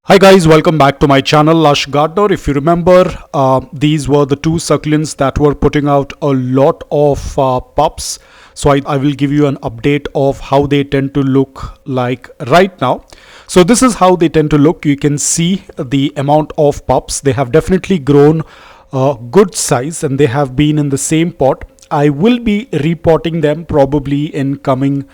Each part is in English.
Hi guys, welcome back to my channel Lush Gardener. If you remember, these were the two succulents that were putting out a lot of pups. So I will give you an update of how they tend to look like right now. So this is how they tend to look. You can see the amount of pups. They have definitely grown good size and they have been in the same pot. I will be repotting them probably in coming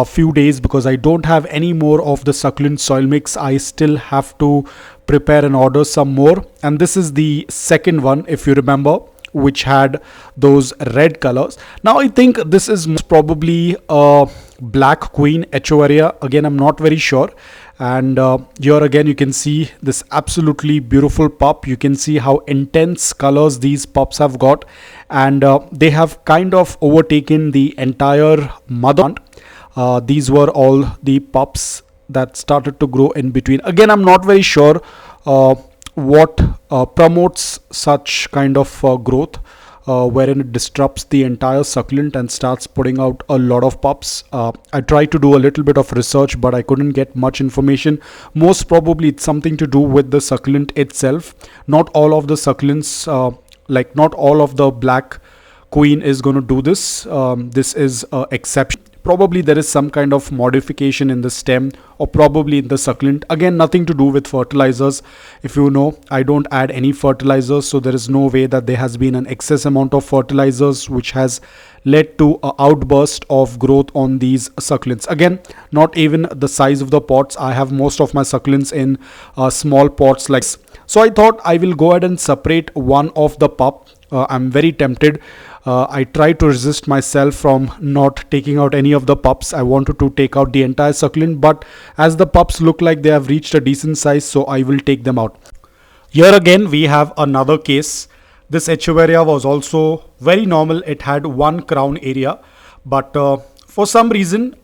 few days because I don't have any more of the succulent soil mix. I still have to prepare and order some more, and this is the second one, if you remember, which had those red colors. Now I think this is most probably a black queen haworthia. Again, I'm not very sure. And here again you can see this absolutely beautiful pup. You can see how intense colors these pups have got, and they have kind of overtaken the entire mother plant. These were all the pups that started to grow in between. Again, I'm not very sure what promotes such kind of growth, wherein it disrupts the entire succulent and starts putting out a lot of pups. I tried to do a little bit of research, but I couldn't get much information. Most probably it's something to do with the succulent itself. Not all of the succulents, like not all of the black queen is going to do this. This is an exception. Probably there is some kind of modification in the stem or probably in the succulent. Again, nothing to do with fertilizers. If you know, I don't add any fertilizers, so there is no way that there has been an excess amount of fertilizers which has led to an outburst of growth on these succulents. Again, not even the size of the pots. I have most of my succulents in small pots like this. So I thought I will go ahead and separate one of the pup. I'm very tempted. I try to resist myself from not taking out any of the pups. I wanted to take out the entire succulent, but as the pups look like they have reached a decent size, so I will take them out. Here again we have another case. This haworthia was also very normal. It had one crown area, but for some reason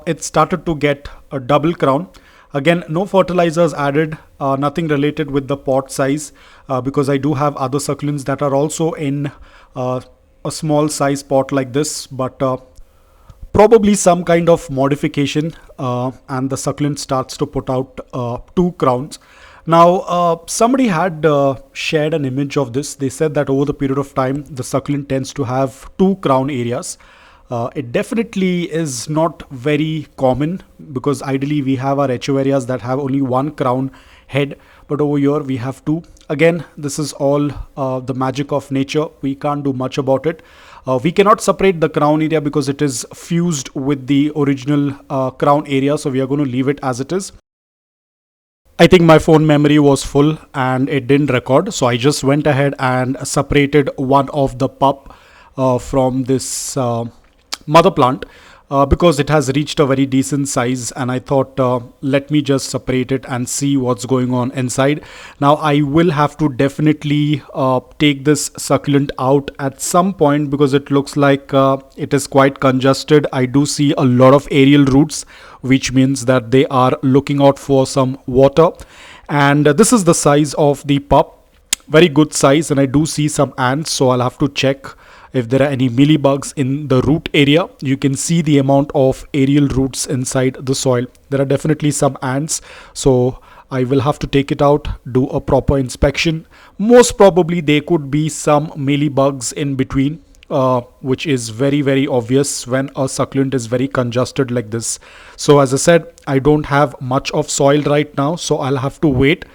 it started to get a double crown. Again, no fertilizers added, nothing related with the pot size, because I do have other succulents that are also in a small size pot like this, but probably some kind of modification, and the succulent starts to put out two crowns. Now somebody had shared an image of this. They said that over the period of time the succulent tends to have two crown areas. It definitely is not very common because ideally we have our haworthias that have only one crown head, but over here we have two. Again, this is all the magic of nature. We can't do much about it. We cannot separate the crown area because it is fused with the original crown area, so we are going to leave it as it is. I think my phone memory was full and it didn't record, so I just went ahead and separated one of the pup from this mother plant because it has reached a very decent size, and I thought let me just separate it and see what's going on inside. Now I will have to definitely take this succulent out at some point because it looks like it is quite congested. I do see a lot of aerial roots, which means that they are looking out for some water, and this is the size of the pup. Very good size, and I do see some ants, so I'll have to check if there are any mealybugs in the root area. You can see the amount of aerial roots inside the soil. There are definitely some ants, so I will have to take it out, do a proper inspection. Most probably there could be some mealybugs in between, which is very obvious when a succulent is very congested like this. So as I said, I don't have much of soil right now, so I'll have to wait.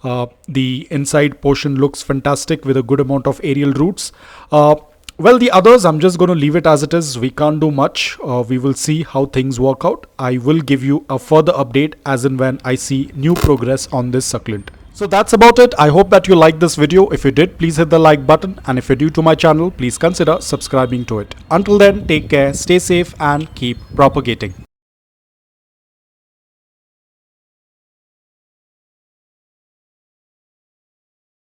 The inside portion looks fantastic with a good amount of aerial roots. Well, the others, I'm just going to leave it as it is. We can't do much. We will see how things work out. I will give you a further update as and when I see new progress on this succulent. So that's about it. I hope that you liked this video. If you did, please hit the like button. And if you're new to my channel, please consider subscribing to it. Until then, take care, stay safe and keep propagating.